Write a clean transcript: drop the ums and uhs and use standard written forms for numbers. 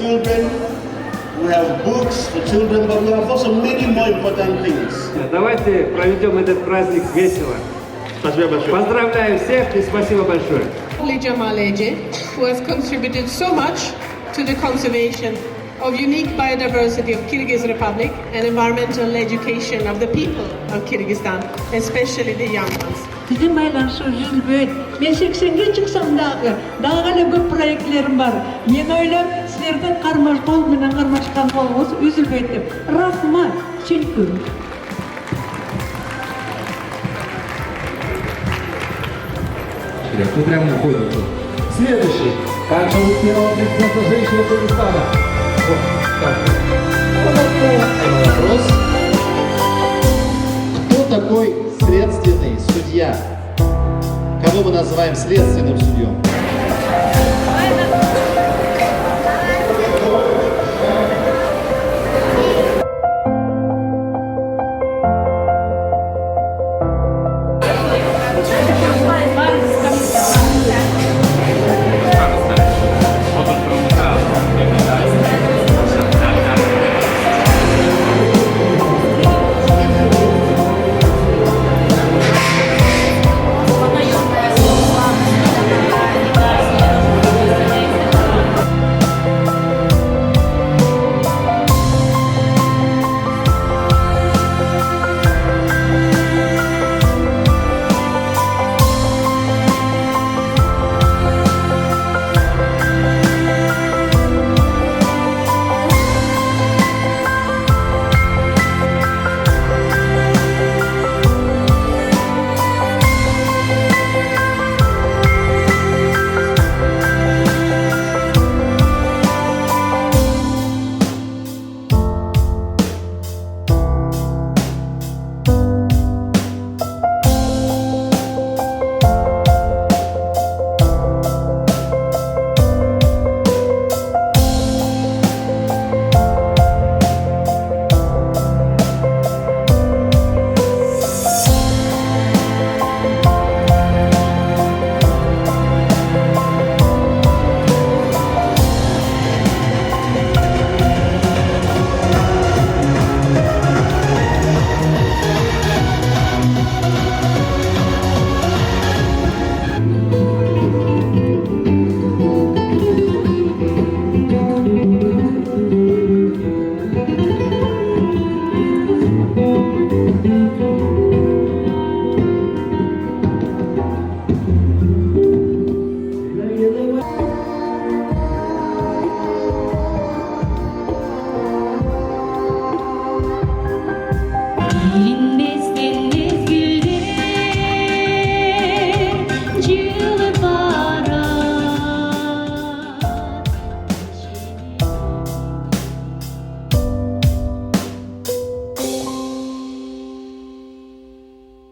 children, we have books for children, but we have also many more important things. Давайте проведем этот праздник весело. Спасибо большое. Поздравляю всех и спасибо большое. Jamal Eje, who has contributed so much to the conservation of unique biodiversity of Kyrgyz Republic and environmental education of the people of Kyrgyzstan, especially the young ones. Bizim байланышы үзілбейді. Мен 80-ге шықсам дағы ғана көп проектлерім бар. Мен ойлап, сіздердің қол менен қармашқан қолыңыз үзілбейді деп. Рахмат, шүкір. Мы прямо уходим. Следующий. Как зовут первого президента женщины Кыргызстана? Вопрос. Кто такой следственный судья? Кого мы называем следственным судьей?